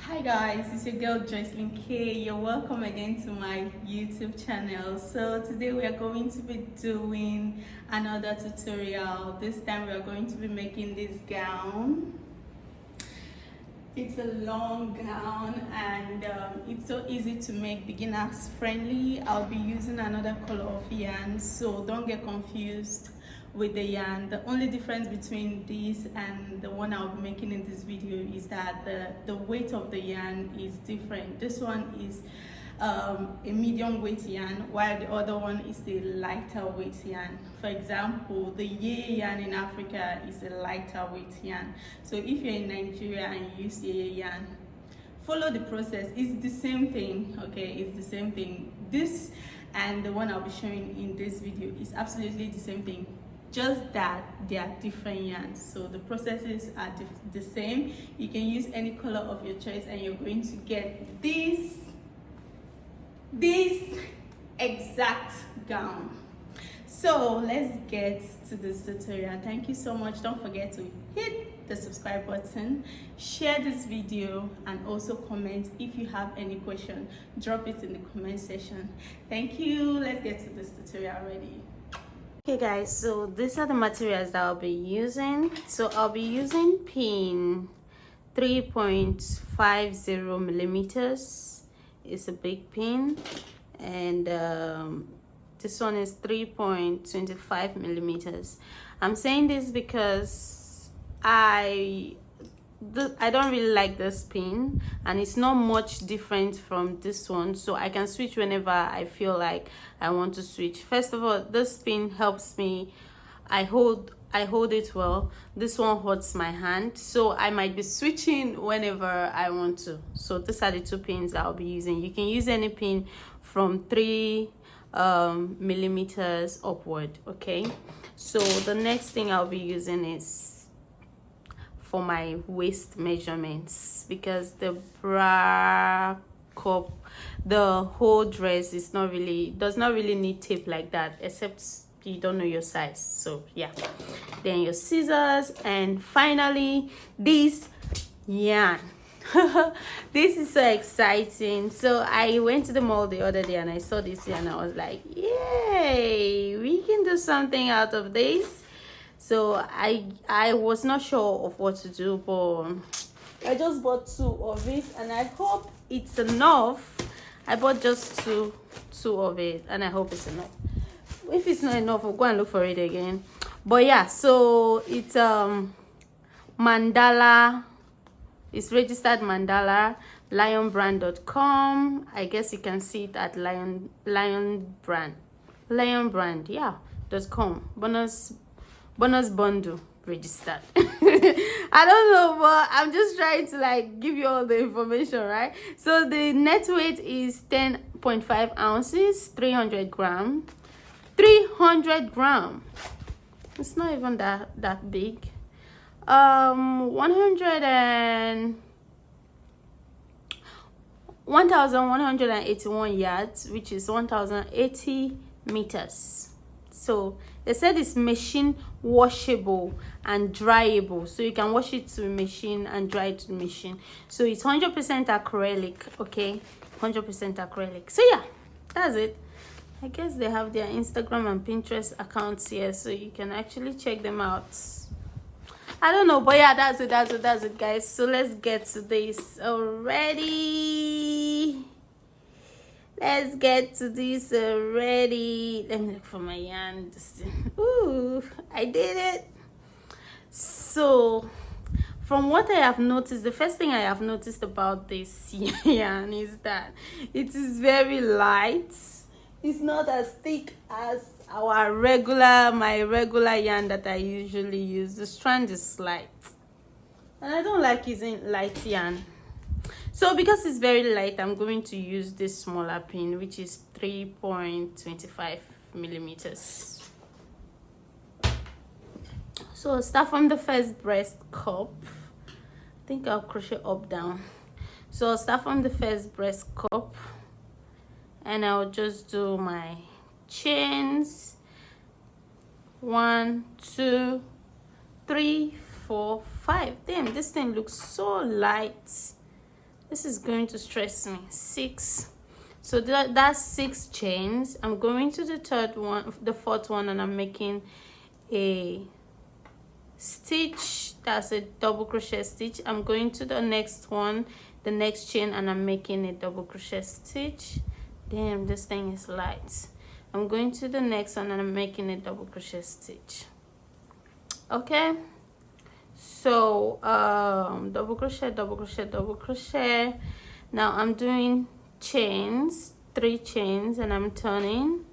Hi guys, it's your girl Joycelyn K. You're welcome again to my YouTube channel. So today we are going to be doing another tutorial. This time we are going to be making this gown. It's a long gown and it's so easy to make, beginners friendly. I'll be using another color of yarn, so don't get confused with the yarn. The only difference between this and the one I'll be making in this video is that the weight of the yarn is different. This one is a medium weight yarn, while the other one is a lighter weight yarn. For example, the yeye yarn in Africa is a lighter weight yarn. So if you're in Nigeria and you use yeye yarn, follow the process. It's the same thing, okay? It's the same thing. This and the one I'll be showing in this video is absolutely the same thing, just that they are different yarns. So the processes are the same. You can use any color of your choice and you're going to get this exact gown. So let's get to this tutorial. Thank you so much. Don't forget to hit the subscribe button, share this video, and also comment if you have any question. Drop it in the comment section. Thank you. Let's get to this tutorial already. Okay guys, so these are the materials that I'll be using. So I'll be using pin 3.50 millimeters. It's a big pin, and this one is 3.25 millimeters. I'm saying this because I don't really like this pin, and it's not much different from this one, so I can switch whenever I feel like I want to switch. First of all, this pin helps me. I hold it well. This one hurts my hand, so I might be switching whenever I want to. So these are the two pins I'll be using. You can use any pin from 3 millimeters upward. Okay, so the next thing I'll be using is for my waist measurements, because the bra cup, the whole dress does not really need tape like that, except you don't know your size. So yeah, then your scissors, and finally this yarn. This is so exciting. So I went to the mall the other day and I saw this yarn. I was like, yay, we can do something out of this. So I was not sure of what to do, but I just bought 2 of it, and I hope it's enough. I bought just two of it, and I hope it's enough. If it's not enough, we'll go and look for it again. But yeah, so it's mandala. It's registered mandala, lionbrand.com. I guess you can see it at lionbrand, yeah, .com. bonus bundle registered. I don't know, but I'm just trying to like give you all the information, right? So the net weight is 10.5 ounces, 300 grams. 300 grams. It's not even that big. 1,181 yards, which is 1,080 meters. So they said it's machine washable and dryable, so you can wash it to the machine and dry it to the machine. So it's 100% acrylic. Okay, 100% acrylic. So yeah, that's it. I guess they have their Instagram and Pinterest accounts here, so you can actually check them out. I don't know, but yeah, that's it guys. So let's get to this already. Let's get to this already. Let me look for my yarn. Ooh, I did it. So from what I have noticed, the first thing I have noticed about this yarn is that it is very light. It's not as thick as my regular yarn that I usually use. The strand is light, and I don't like using light yarn. So because it's very light, I'm going to use this smaller pin, which is 3.25 millimeters. So I'll start from the first breast cup. I think I'll crochet up down. So I'll start from the first breast cup, and I'll just do my chains. 1, 2, 3, 4, 5. Damn, this thing looks so light. this is going to stress me. 6. So that's 6 chains. I'm going to the fourth one, and I'm making a stitch. That's a double crochet stitch. I'm going to the next one, the next chain, and I'm making a double crochet stitch. Damn, this thing is light. I'm going to the next one, and I'm making a double crochet stitch. Okay, so double crochet, double crochet, double crochet. Now I'm doing chains, 3 chains, and I'm turning,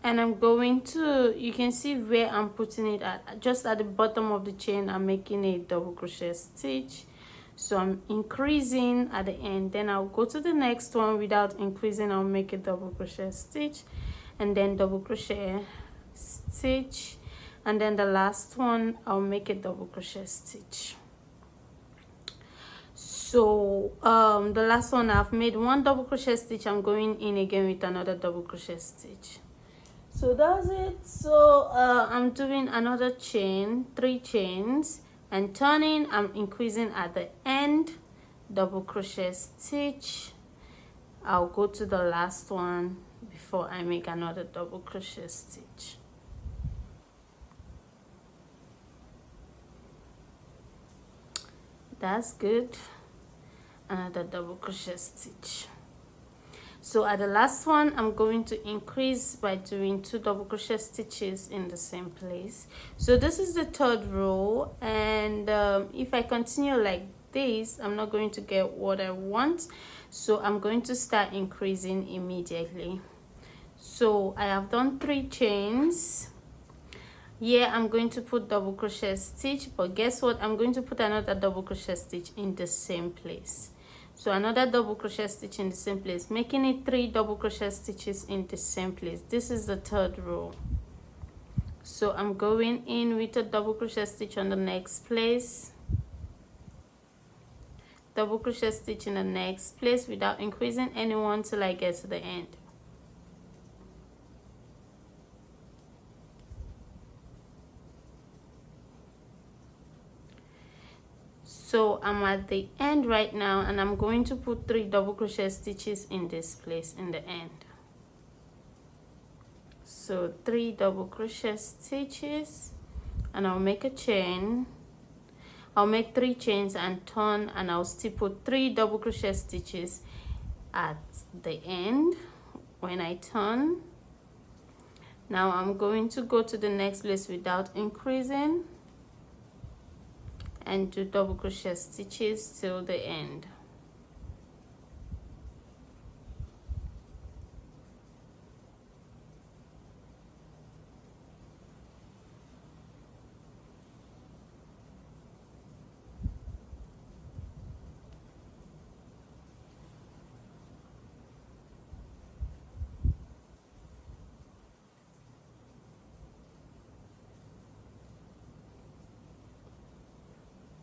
and I'm going to, you can see where I'm putting it at, just at the bottom of the chain. I'm making a double crochet stitch, so I'm increasing at the end. Then I'll go to the next one without increasing. I'll make a double crochet stitch, and then double crochet stitch, and then the last one I'll make a double crochet stitch. So the last one, I've made 1 double crochet stitch. I'm going in again with another double crochet stitch. So that's it. So I'm doing another chain, 3 chains, and turning. I'm increasing at the end, double crochet stitch. I'll go to the last one before I make another double crochet stitch. That's good. Another double crochet stitch. So at the last one, I'm going to increase by doing 2 double crochet stitches in the same place. So this is the 3rd row, and if I continue like this, I'm not going to get what I want. So I'm going to start increasing immediately. So I have done 3 chains. Yeah, I'm going to put double crochet stitch, but guess what? I'm going to put another double crochet stitch in the same place. So another double crochet stitch in the same place, making it 3 double crochet stitches in the same place. This is the 3rd row. So I'm going in with a double crochet stitch on the next place, double crochet stitch in the next place without increasing anyone till I get to the end. So I'm at the end right now, and I'm going to put 3 double crochet stitches in this place in the end. So 3 double crochet stitches, and I'll make a chain. I'll make 3 chains and turn, and I'll still put 3 double crochet stitches at the end when I turn. Now I'm going to go to the next place without increasing and do double crochet stitches till the end.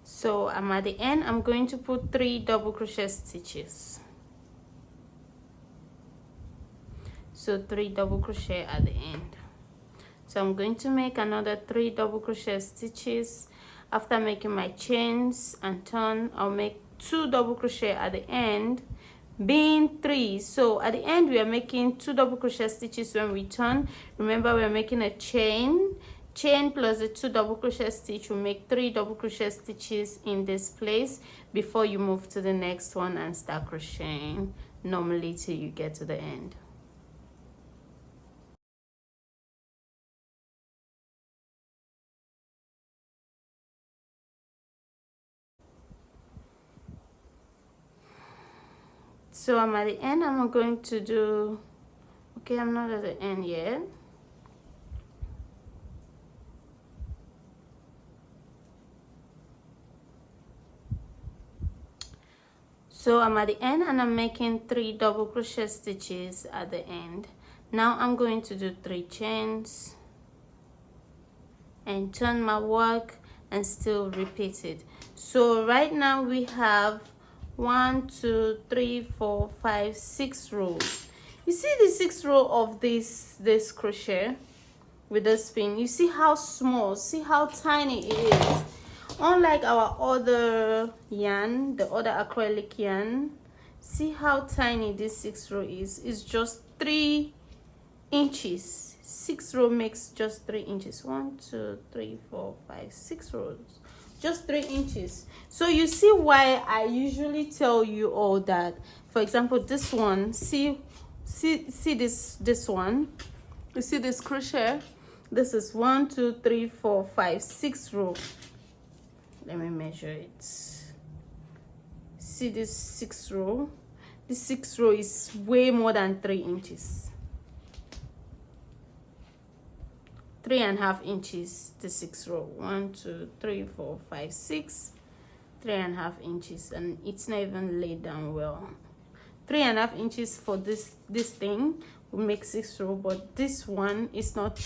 So I'm at the end. I'm going to put 3 double crochet stitches. So 3 double crochet at the end. So I'm going to make another 3 double crochet stitches. After making my chains and turn, I'll make 2 double crochet at the end, being 3. So at the end we are making 2 double crochet stitches when we turn. Remember, we are making a chain plus the 2 double crochet stitch will make 3 double crochet stitches in this place before you move to the next one and start crocheting normally till you get to the end. So I'm at the end. I'm going to do, okay, I'm not at the end yet. So I'm at the end, and I'm making 3 double crochet stitches at the end. Now I'm going to do 3 chains and turn my work and still repeat it. So right now we have 1, 2, 3, 4, 5, 6 rows. You see the 6th row of this crochet with the spin? You see how small, see how tiny it is. Unlike our other yarn, the other acrylic yarn, see how tiny this 6 row is. It's just 3 inches. 6 row makes just 3 inches. 1 2 3 4 5 6 rows, just 3 inches. So you see why I usually tell you all that. For example, this one, see this one, you see this crochet, this is 1 2 3 4 5 6 row. Let me measure it. See this 6 row, this 6 row is way more than 3 inches. 3.5 inches, the 6 row. 1 2 3 4 5 6, 3.5 inches, and it's not even laid down well. 3.5 inches for this thing will make 6 row, but this one is not.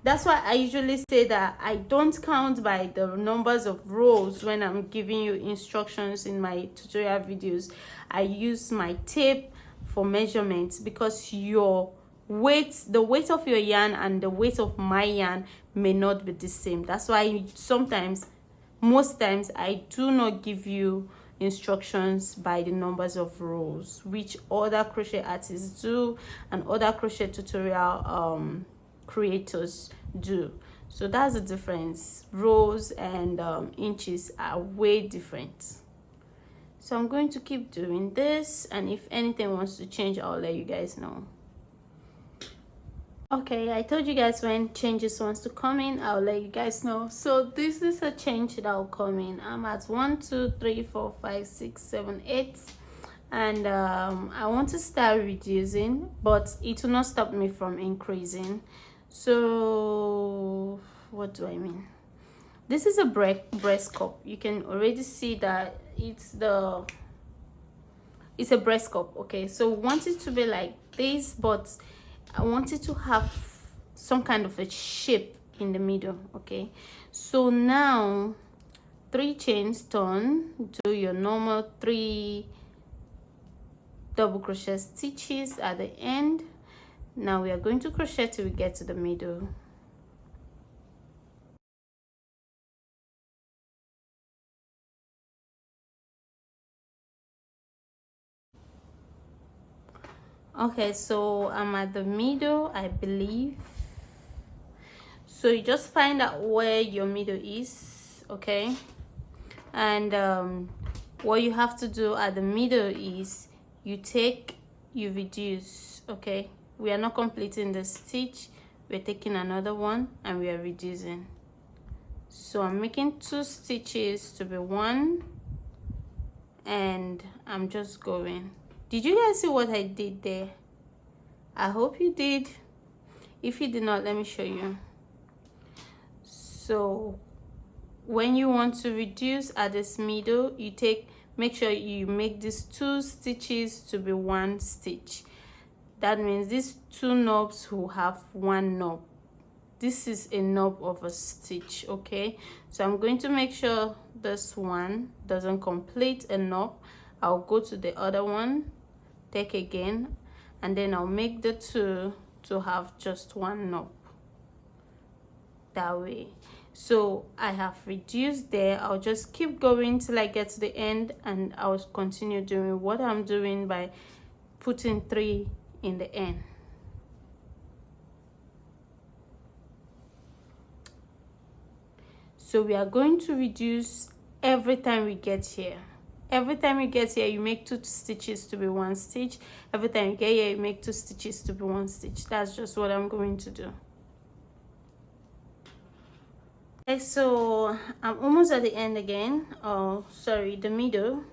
That's why I usually say that I don't count by the numbers of rows when I'm giving you instructions in my tutorial videos. I use my tape for measurements, because your weight, the weight of your yarn and the weight of my yarn may not be the same. That's why sometimes, most times, I do not give you instructions by the numbers of rows, which other crochet artists do and other crochet tutorial creators do. So that's the difference. Rows and inches are way different. So I'm going to keep doing this, and if anything wants to change, I'll let you guys know. Okay, I told you guys when changes wants to come in, I'll let you guys know. So this is a change that will come in. I'm at 1 2 3 4 5 6 7 8, and I want to start reducing, but it will not stop me from increasing. So what do I mean? This is a breast cup. You can already see that it's a breast cup. Okay, so want it to be like this, but I want it to have some kind of a shape in the middle. Okay, so now 3 chains turn, do your normal 3 double crochet stitches at the end. Now we are going to crochet till we get to the middle. Okay, so I'm at the middle, I believe. So you just find out where your middle is, okay? And what you have to do at the middle is you reduce, okay? We are not completing the stitch, we're taking another one and we are reducing. So I'm making 2 stitches to be 1, and I'm just going. Did you guys see what I did there? I hope you did. If you did not, let me show you. So when you want to reduce at this middle, you make sure you make these 2 stitches to be 1 stitch. That means these 2 knobs will have 1 knob. This is a knob of a stitch, okay? So I'm going to make sure this one doesn't complete a knob. I'll go to the other one, take again, and then I'll make the 2 to have just 1 knob. That way. So I have reduced there. I'll just keep going till I get to the end, and I'll continue doing what I'm doing by putting 3 in the end. So we are going to reduce every time we get here. Every time you get here, you make 2 stitches to be 1 stitch. Every time you get here, you make 2 stitches to be 1 stitch. That's just what I'm going to do. Okay, so I'm almost at the end again. Oh, sorry, the middle.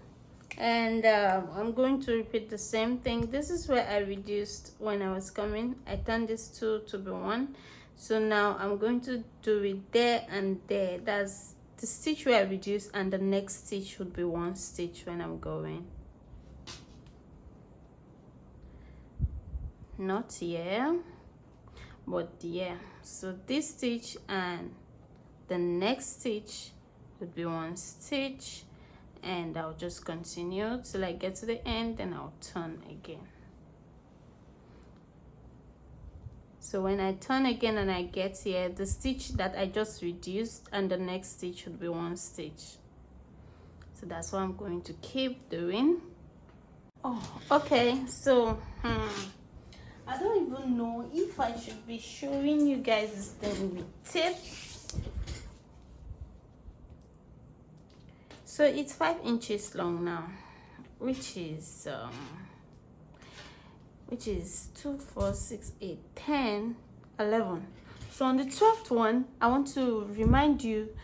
And I'm going to repeat the same thing. This is where I reduced when I was coming. I turned this 2 to be 1. So now I'm going to do it there and there. That's the stitch where I reduced, and the next stitch would be 1 stitch when I'm going. Not here, but here. So this stitch and the next stitch would be 1 stitch, and I'll just continue till I get to the end, and I'll turn again. So when I turn again and I get here, the stitch that I just reduced and the next stitch should be one stitch. So that's what I'm going to keep doing. Oh, okay. So I don't even know if I should be showing you guys this thing with tape. So it's 5 inches long now, which is 2, 4, 6, 8, 10, 11. So on the 12th one, I want to remind you,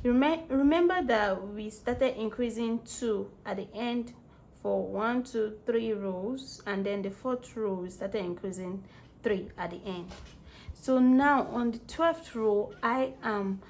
remember that we started increasing 2 at the end for 1, 2, 3 rows, and then the 4th row we started increasing 3 at the end. So now on the 12th row, I am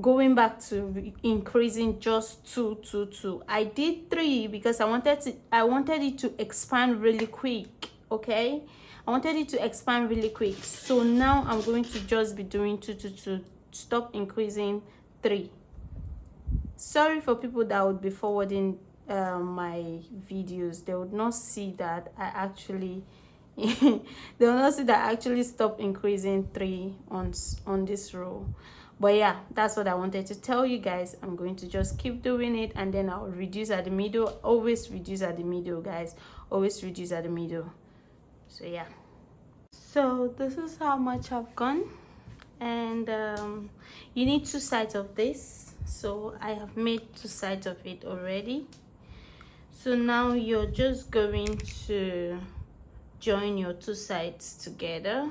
going back to increasing just 2, 2, 2. I did 3 because I wanted it to expand really quick. Okay, I wanted it to expand really quick. So now I'm going to just be doing 2, 2, 2. Stop increasing 3. Sorry for people that would be forwarding my videos. They would not see that I actually they will not see that I actually stop increasing 3 on this row. But yeah, that's what I wanted to tell you guys. I'm going to just keep doing it, and then I'll reduce at the middle. Always reduce at the middle, guys. Always reduce at the middle. So yeah, so this is how much I've gone, and you need 2 sides of this. So I have made 2 sides of it already. So now you're just going to join your 2 sides together.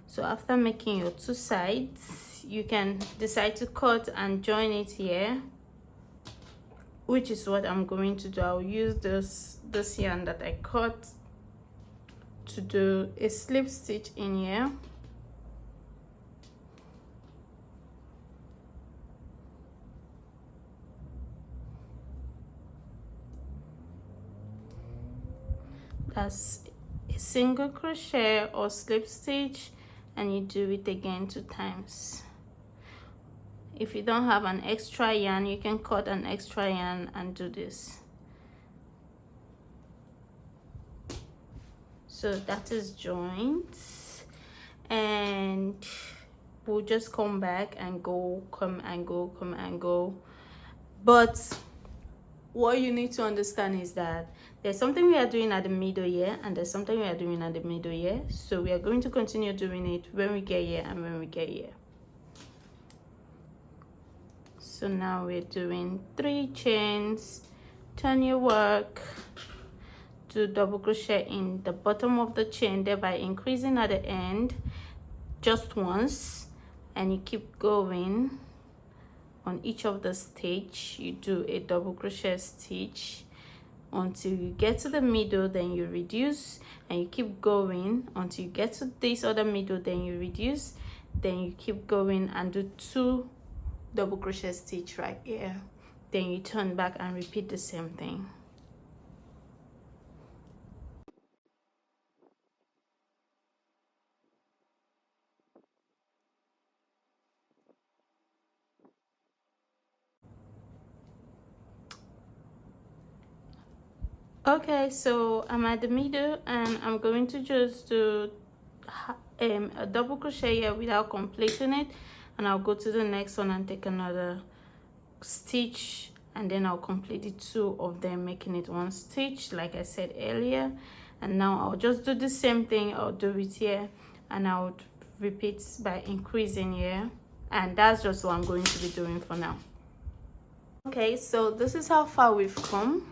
So after making your 2 sides, you can decide to cut and join it here, which is what I'm going to do. I'll use this yarn that I cut to do a slip stitch in here. That's a single crochet or slip stitch, and you do it again 2 times. If you don't have an extra yarn, you can cut an extra yarn and do this. So that is joined, and we'll just come back and go, come and go, come and go. But what you need to understand is that there's something we are doing at the middle here, and there's something we are doing at the middle here. So we are going to continue doing it when we get here and when we get here. So now we're doing 3 chains, turn your work, do double crochet in the bottom of the chain, thereby increasing at the end just once, and you keep going. On each of the stitch, you do a double crochet stitch until you get to the middle, then you reduce, and you keep going until you get to this other middle, then you reduce, then you keep going and do 2 double crochet stitch right here, then you turn back and repeat the same thing. Okay, so I'm at the middle, and I'm going to just do a double crochet here without completing it, and I'll go to the next one and take another stitch, and then I'll complete the 2 of them, making it 1 stitch like I said earlier. And now I'll just do the same thing. I'll do it here, and I'll repeat by increasing here, and that's just what I'm going to be doing for now. Okay, so this is how far we've come.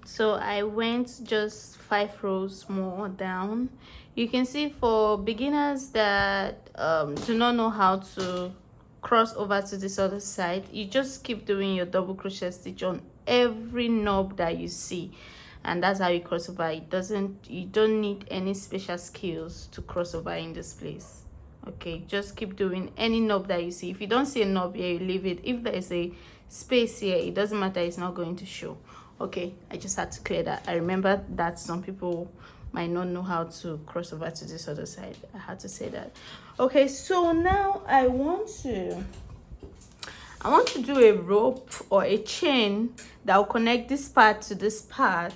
So I went just 5 rows more down. You can see for beginners that do not know how to cross over to this other side, you just keep doing your double crochet stitch on every knob that you see, and that's how you cross over. You don't need any special skills to cross over in this place. Okay, just keep doing any knob that you see. If you don't see a knob here, you leave it. If there is a space here, it doesn't matter, it's not going to show. Okay, I just had to clear that. I remember that some people might not know how to cross over to this other side. I had to say that. Okay, so now I want I want to do a rope or a chain that will connect this part to this part,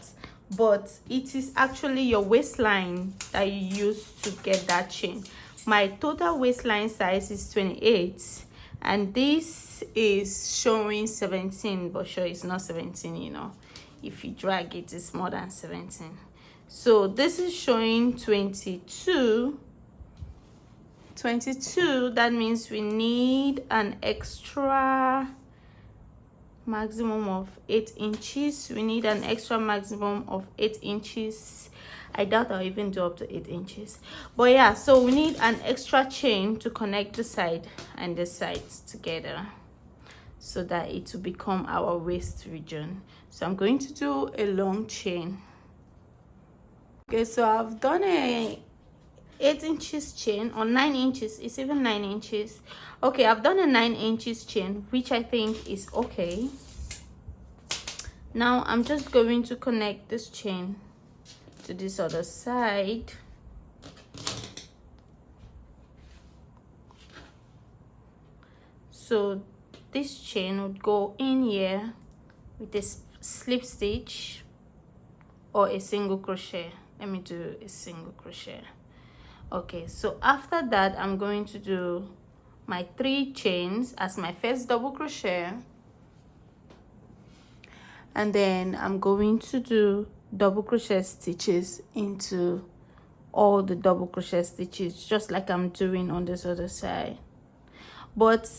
but it is actually your waistline that you use to get that chain. My total waistline size is 28, and this is showing 17, but sure, it's not 17, you know. If you drag it, it's more than 17. So this is showing 22. That means we need an extra maximum of 8 inches. We need an extra maximum of 8 inches. I doubt I'll even do up to 8 inches, but yeah, so we need an extra chain to connect the side and the sides together so that it will become our waist region. So I'm going to do a long chain. Okay, so I've done a 8 inches chain, or 9 inches. It's even 9 inches. Okay, I've done a 9 inches chain, which I think is okay. Now I'm just going to connect this chain to this other side. So this chain would go in here with a slip stitch or a single crochet. Let me do a single crochet. Okay, so after that I'm going to do my 3 chains as my first double crochet, and then I'm going to do double crochet stitches into all the double crochet stitches, just like I'm doing on this other side. But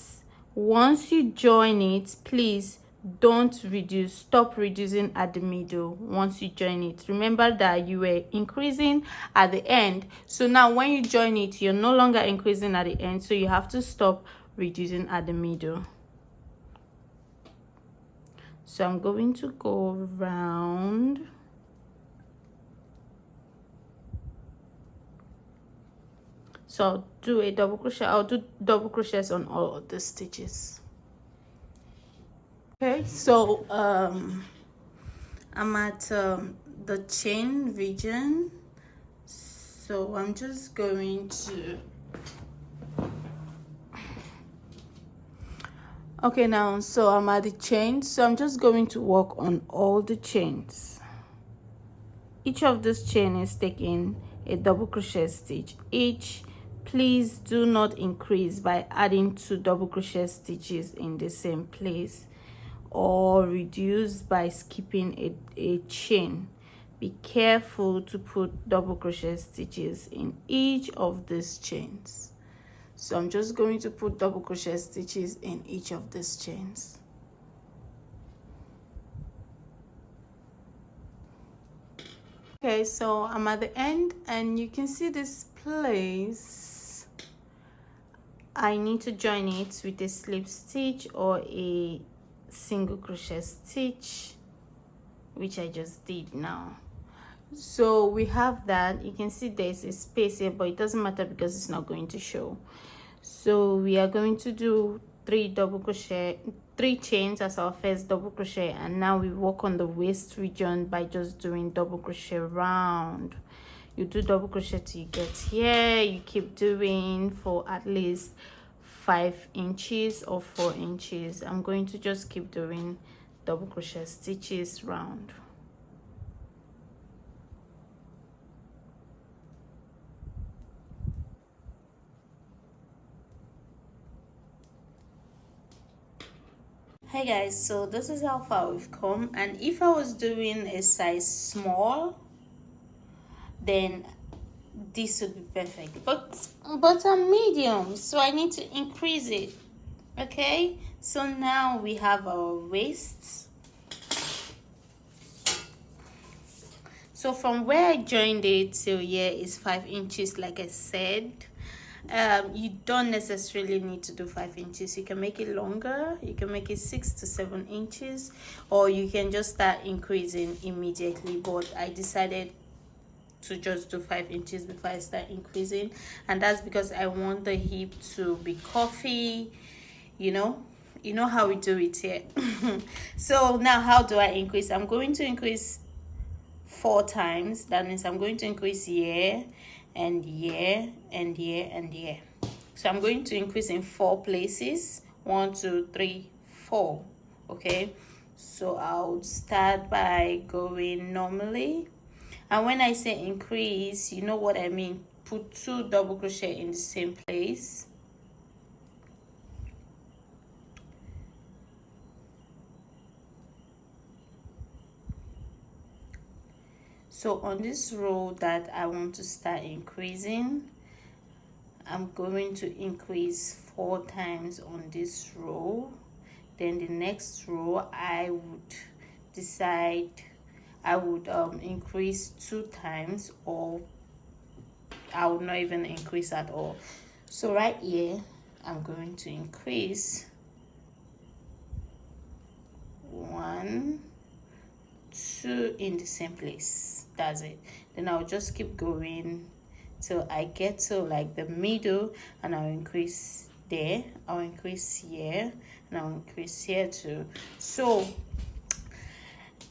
once you join it, please don't reduce. Stop reducing at the middle. Once you join it, remember that you were increasing at the end, so now when you join it, you're no longer increasing at the end, so you have to stop reducing at the middle. So I'm going to go around. So I'll do a double crochet. I'll do double crochets on all of the stitches. Okay, so I'm at the chain region, so I'm just going to now, so I'm at the chain, so I'm just going to work on all the chains. Each of this chain is taking a double crochet stitch each. Please do not increase by adding 2 double crochet stitches in the same place, or reduce by skipping a chain. Be careful to put double crochet stitches in each of these chains. So I'm just going to put double crochet stitches in each of these chains. Okay, so I'm at the end, and you can see this place. I need to join it with a slip stitch or a single crochet stitch, which I just did now. So we have that. You can see there's a space here, but it doesn't matter because it's not going to show. So we are going to do 3 chains as our first double crochet, and now we work on the waist region by just doing double crochet round. You do double crochet till you get here. You keep doing for at least 5 inches or 4 inches. I'm going to just keep doing double crochet stitches round. Hey guys, so this is how far we've come, and if I was doing a size small, then this would be perfect, but I'm medium, so I need to increase it. Okay, so now we have our waist. So from where I joined it till here is 5 inches, like I said. You don't necessarily need to do 5 inches. You can make it longer. You can make it 6 to 7 inches, or you can just start increasing immediately, but I decided to just do 5 inches before I start increasing, and that's because I want the hip to be cuffy. You know how we do it here. So now how do I increase? I'm going to increase 4 times. That means I'm going to increase here and here and here and here. So I'm going to increase in 4 places. 1 2 3 4. Okay, so I'll start by going normally, and when I say increase, you know what I mean. Put 2 double crochet in the same place. So on this row that I want to start increasing, I'm going to increase 4 times on this row. Then the next row I would decide I would increase 2 times, or I would not even increase at all. So right here I'm going to increase 1, 2 in the same place. That's it. Then I'll just keep going till I get to like the middle, and I'll increase there, I'll increase here, and I'll increase here too. So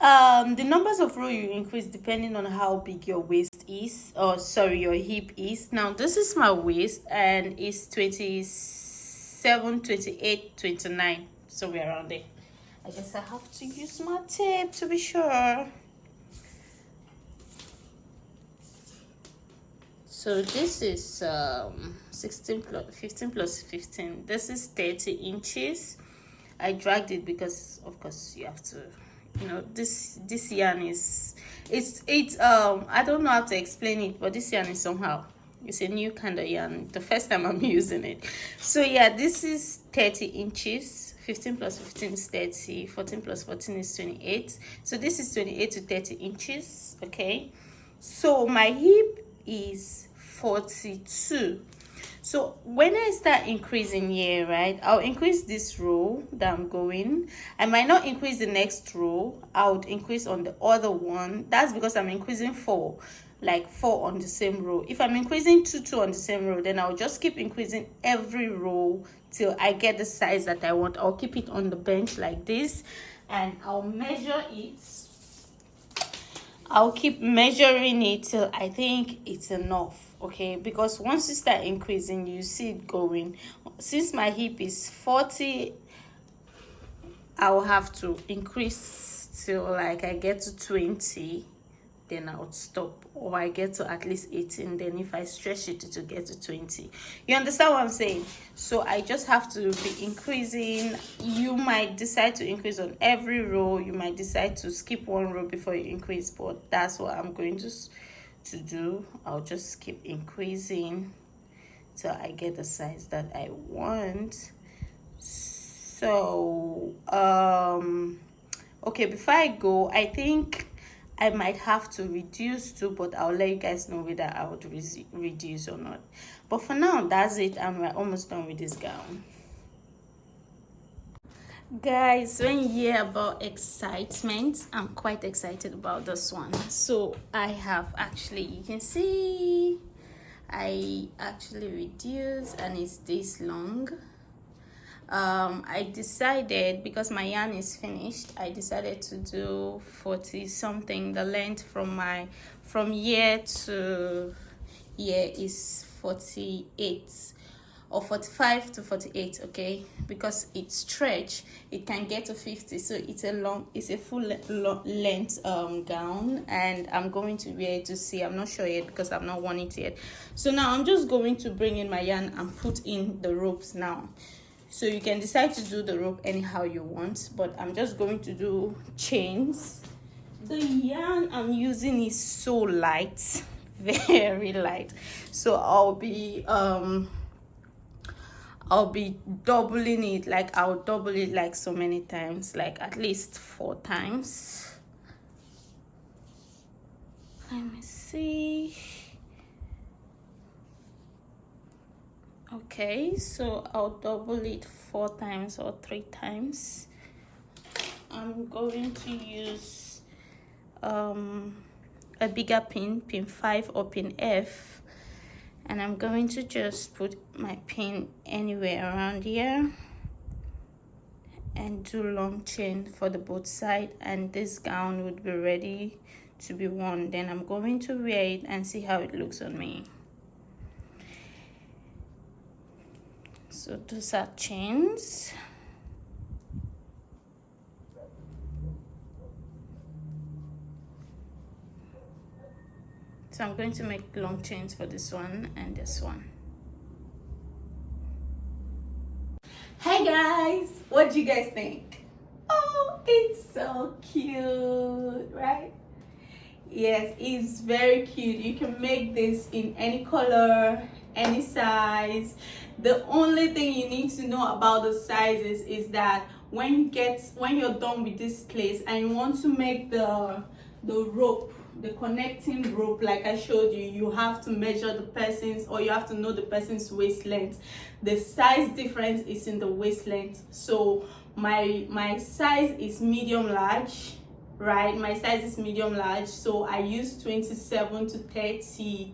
the numbers of row you increase depending on how big your waist is, or sorry, your hip is. Now this is my waist, and it's 27, 28, 29, so we're around there. I guess I have to use my tape to be sure. So this is 16 plus 15 plus 15. This is 30 inches. I dragged it because of course you have to, you know, this yarn is it's I don't know how to explain it, but this yarn is somehow, it's a new kind of yarn, the first time I'm using it. So yeah, this is 30 inches. 15 plus 15 is 30, 14 plus 14 is 28. So this is 28 to 30 inches. Okay, so my hip is 42. So when I start increasing here, right, I'll increase this row that I'm going. I might not increase the next row. I would increase on the other one. That's because I'm increasing 4, like 4 on the same row. If I'm increasing 2 on the same row, then I'll just keep increasing every row till I get the size that I want. I'll keep it on the bench like this, and I'll measure it. I'll keep measuring it till I think it's enough. Okay, because once you start increasing, you see it going. Since my hip is 40, I'll have to increase till like I get to 20, then I would stop, or I get to at least 18, then if I stretch it to get to 20. You understand what I'm saying? So I just have to be increasing. You might decide to increase on every row, you might decide to skip one row before you increase, but that's what I'm going to do. I'll just keep increasing till I get the size that I want. So okay, before I go, I think I might have to reduce too, but I'll let you guys know whether I would reduce or not. But for now, that's it, and we're almost done with this gown. Guys, when you hear about excitement, I'm quite excited about this one. So I have actually, you can see, I actually reduced, and it's this long. I decided, because my yarn is finished, I decided to do 40 something. The length from here to here is 48, or 45 to 48. Okay, because it's stretch, it can get to 50. So it's a full length gown, and I'm going to wear it to see. I'm not sure yet because I've not worn it yet. So now I'm just going to bring in my yarn and put in the ropes now. So you can decide to do the rope anyhow you want, but I'm just going to do chains. The yarn I'm using is so light, very light. So I'll be doubling it. Like I'll double it like so many times, like at least 4 times. Let me see. Okay, so I'll double it 4 times or 3 times. I'm going to use a bigger pin 5 or pin F, and I'm going to just put my pin anywhere around here and do long chain for the both side, and this gown would be ready to be worn. Then I'm going to wear it and see how it looks on me. So those are chains. So I'm going to make long chains for this one and this one. Hey guys, what do you guys think? Oh, it's so cute, right? Yes, it's very cute. You can make this in any color, any size. The only thing you need to know about the sizes is that when you're done with this place and you want to make the rope, the connecting rope like I showed you, you have to measure the person's, or you have to know the person's waist length. The size difference is in the waist length. So my size is medium large, right? My size is medium large, so I use 27 to 30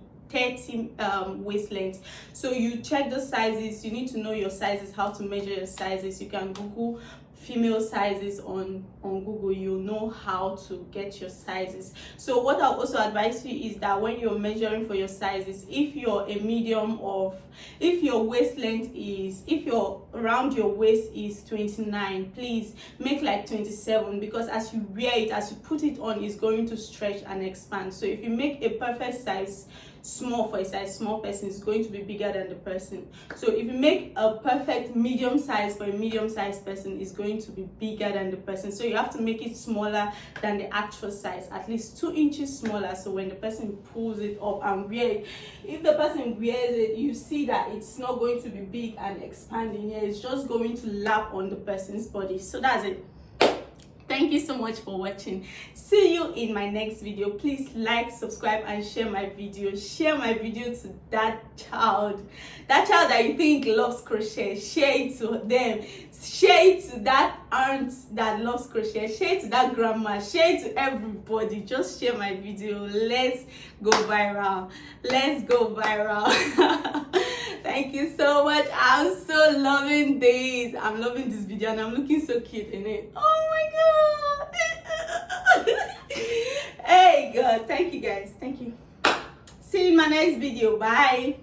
waist length. So you check the sizes. You need to know your sizes, how to measure your sizes. You can Google female sizes on Google. You'll know how to get your sizes. So what I'll also advise you is that when you're measuring for your sizes, if you're a medium, or if your waist length is, if your around your waist is 29, please make like 27, because as you wear it, as you put it on, it's going to stretch and expand. So if you make a perfect size small for a size small person, is going to be bigger than the person. So if you make a perfect medium size for a medium sized person, is going to be bigger than the person. So you have to make it smaller than the actual size, at least 2 inches smaller. So when the person pulls it up and wear it, if the person wears it, you see that it's not going to be big and expanding. Yeah, it's just going to lap on the person's body. So that's it. Thank you so much for watching. See you in my next video. Please like, subscribe, and share my video. Share my video to that child that you think loves crochet. Share it to them. Share it to that aunt that loves crochet. Share it to that grandma. Share it to everybody. Just share my video. Let's go viral. Let's go viral. Thank you so much. I'm so loving this. I'm loving this video, and I'm looking so cute in it. Oh my god. Hey god, thank you guys. Thank you. See you in my next video. Bye.